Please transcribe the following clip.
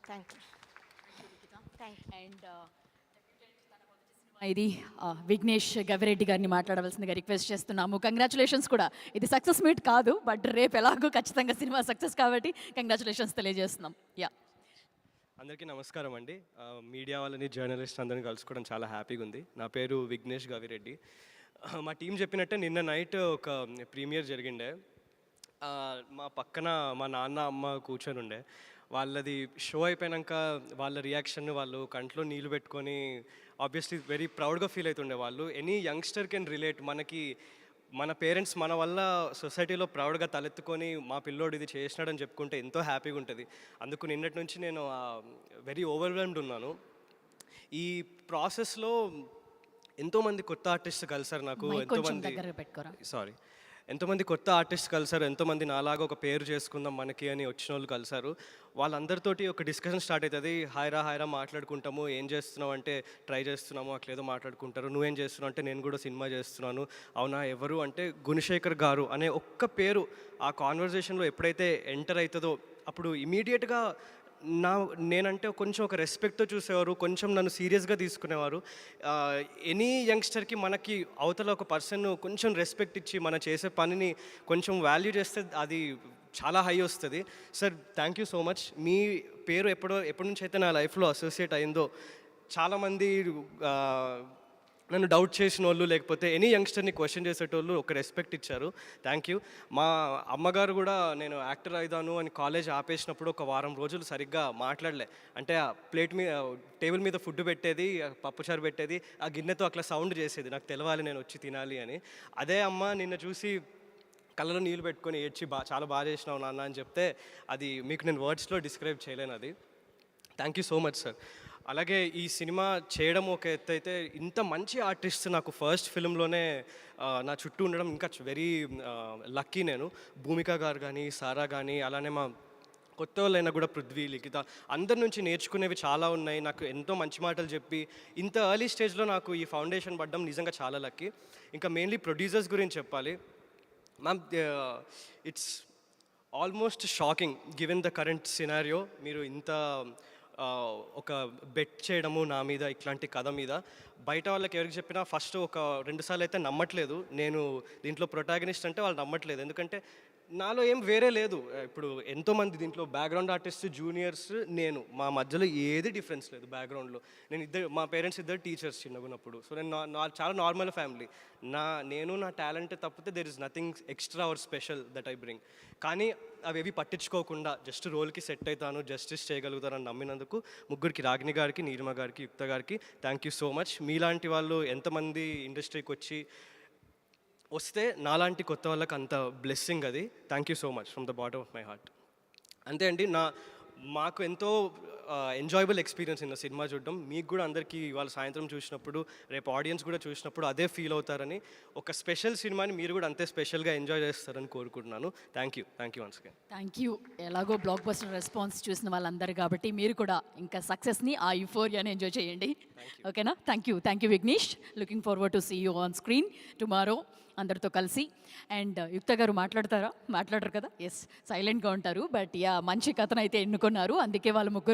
Thank you. Thank you. And ఇది విఘ్నేష్ గవిరెడ్డి గారిని మాట్లాడవలసిందిగా రిక్వెస్ట్ చేస్తున్నాము. కంగ్రాచులేషన్స్ కూడా. ఇది సక్సెస్ మీట్ కాదు, బట్ రేపు ఎలాగో ఖచ్చితంగా సినిమా సక్సెస్ కాబట్టి కంగ్రాచులేషన్స్ తెలియజేస్తున్నాం. యా, అందరికీ నమస్కారం అండి. మీడియా వాళ్ళని జర్నలిస్ట్ అందరిని కలుసుకోవడం చాలా హ్యాపీగా ఉంది. నా పేరు విఘ్నేష్ గవిరెడ్డి. మా టీం చెప్పినట్టే నిన్న నైట్ ఒక ప్రీమియర్ జరిగిండే. మా పక్కన మా నాన్న అమ్మ కూర్చొని ఉండే. వాళ్ళది షో అయిపోయాక వాళ్ళ రియాక్షన్, వాళ్ళు కంట్లో నీళ్ళు పెట్టుకొని ఆబ్వియస్లీ వెరీ ప్రౌడ్గా ఫీల్ అవుతుండే వాళ్ళు. Any youngster can relate. మన పేరెంట్స్ మన వల్ల సొసైటీలో ప్రౌడ్గా తలెత్తుకొని మా పిల్లోడు ఇది చేసినాడని చెప్పుకుంటే ఎంతో హ్యాపీగా ఉంటుంది. అందుకు నిన్నటి నుంచి నేను వెరీ ఓవర్వెల్మ్డ్ ఉన్నాను. ఈ ప్రాసెస్లో ఎంతోమంది కొత్త ఆర్టిస్ట్ కలిసారు నాకు. ఎంతోమంది కొత్త ఆర్టిస్ట్ కలిసారు. ఎంతోమంది నాలాగా ఒక పేరు చేసుకుందాం మనకి అని వచ్చిన వాళ్ళు కలిసారు. వాళ్ళందరితోటి ఒక డిస్కషన్ స్టార్ట్ అవుతుంది. హాయిరా మాట్లాడుకుంటాము. ఏం చేస్తున్నావు అంటే ట్రై చేస్తున్నాము, అట్లేదో మాట్లాడుకుంటారు. నువ్వేం చేస్తున్నావు అంటే నేను కూడా సినిమా చేస్తున్నాను. అవునా, ఎవరు అంటే గుణశేఖర్ గారు అనే ఒక్క పేరు ఆ కాన్వర్జేషన్లో ఎప్పుడైతే ఎంటర్ అవుతుందో అప్పుడు ఇమీడియట్గా నేనంటే కొంచెం ఒక రెస్పెక్ట్తో చూసేవారు, కొంచెం నన్ను సీరియస్గా తీసుకునేవారు. ఎనీ యంగ్స్టర్కి మనకి అవతల ఒక పర్సన్ కొంచెం రెస్పెక్ట్ ఇచ్చి మనం చేసే పనిని కొంచెం వాల్యూ చేస్తే అది చాలా హై వస్తుంది. Sir, thank you so much. మీ పేరు ఎప్పటి నుంచి అయితే నా లైఫ్లో అసోసియేట్ అయిందో చాలామంది నన్ను డౌట్ చేసిన వాళ్ళు, లేకపోతే ఎనీ యంగ్స్టర్ని క్వశ్చన్ చేసేటోళ్ళు ఒక రెస్పెక్ట్ ఇచ్చారు. Thank you. మా అమ్మగారు కూడా నేను యాక్టర్ అవుతాను అని కాలేజ్ ఆపేసినప్పుడు ఒక వారం రోజులు సరిగ్గా మాట్లాడలే. అంటే ఆ ప్లేట్ మీద టేబుల్ మీద ఫుడ్ పెట్టేది, పప్పుచారు పెట్టేది, ఆ గిన్నెతో అట్లా సౌండ్ చేసేది, నాకు తెలవాలి నేను వచ్చి తినాలి అని. అదే అమ్మ నిన్న చూసి కళ్ళలో నీళ్ళు పెట్టుకొని ఏడ్చి చాలా బాగా చేసినావు నాన్న అని చెప్తే అది మీకు నేను వర్డ్స్లో డిస్క్రైబ్ చేయలేను. అది thank you so much sir. అలాగే ఈ సినిమా చేయడం ఒక ఎత్తు అయితే, ఇంత మంచి ఆర్టిస్ట్ నాకు ఫస్ట్ ఫిల్మ్లోనే నా చుట్టూ ఉండడం ఇంకా వెరీ లక్కీ నేను. భూమిక గారు కానీ, సారా కానీ, అలానే మా కొత్త వాళ్ళైనా కూడా పృథ్వీ, లిఖిత, అందరి నుంచి నేర్చుకునేవి చాలా ఉన్నాయి. నాకు ఎంతో మంచి మాటలు చెప్పి ఇంత ఎర్లీ స్టేజ్లో నాకు ఈ ఫౌండేషన్ పడడం నిజంగా చాలా లక్కీ. ఇంకా మెయిన్లీ ప్రొడ్యూసర్స్ గురించి చెప్పాలి. Ma'am, it's almost shocking given the current scenario. మీరు ఇంత ఒక బెట్ చేయడము నా మీద, ఇట్లాంటి కథ మీద బయట వాళ్ళకి ఎవరికి చెప్పినా ఫస్ట్ ఒక 2 సార్లు అయితే నమ్మట్లేదు. నేను దీంట్లో ప్రొటాగనిస్ట్ అంటే వాళ్ళు నమ్మట్లేదు. ఎందుకంటే నాలో ఏం వేరే లేదు. ఇప్పుడు ఎంతోమంది దీంట్లో బ్యాక్గ్రౌండ్ ఆర్టిస్ట్, జూనియర్స్, నేను, మా మధ్యలో ఏది డిఫరెన్స్ లేదు బ్యాక్గ్రౌండ్లో. మా పేరెంట్స్ ఇద్దరు టీచర్స్ చిన్నగున్నప్పుడు. సో నేను చాలా నార్మల్ ఫ్యామిలీ. నేను నా టాలెంట్ తప్పితే there is nothing extra or special that I bring. కానీ అవేవి పట్టించుకోకుండా జస్ట్ రోల్కి సెట్ అవుతాను, జస్టిస్ చేయగలుగుతానని నమ్మినందుకు ముగ్గురికి, రాగిణి గారికి, నీలిమ గారికి, యుక్త గారికి థ్యాంక్ యూ సో మచ్. మీలాంటి వాళ్ళు ఎంతమంది ఇండస్ట్రీకి వస్తే నాలాంటి కొత్త వాళ్ళకి అంత బ్లెస్సింగ్ అది. Thank you so much from the bottom of my heart. అంతే అండి. మాకు ఎంతో ఎంజాయబుల్ ఎక్స్పీరియన్స్ ఇన్న సినిమా చూడడం. మీకు కూడా అందరికీ ఇవాళ సాయంత్రం చూసినప్పుడు, రేపు ఆడియన్స్ కూడా చూసినప్పుడు అదే ఫీల్ అవుతారని, ఒక స్పెషల్ సినిమాని మీరు కూడా అంతే స్పెషల్గా ఎంజాయ్ చేస్తారని కోరుకుంటున్నాను. Thank you once again. Thank you. ఎలాగో బ్లాక్ బస్టర్ రెస్పాన్స్ చూసిన వాళ్ళందరూ కాబట్టి మీరు కూడా ఇంకా సక్సెస్ని, ఆ యూఫోరియాని ఎంజాయ్ చేయండి. ఓకేనా? Thank you Vignesh. Looking forward to see you on screen tomorrow అందరితో కలిసి. అండ్ యుక్త గారు మాట్లాడరు కదా? ఎస్, సైలెంట్గా ఉంటారు. బట్ యా, మంచి కథను అయితే ఎన్నుకున్నారు. అందుకే వాళ్ళు ముగ్గురు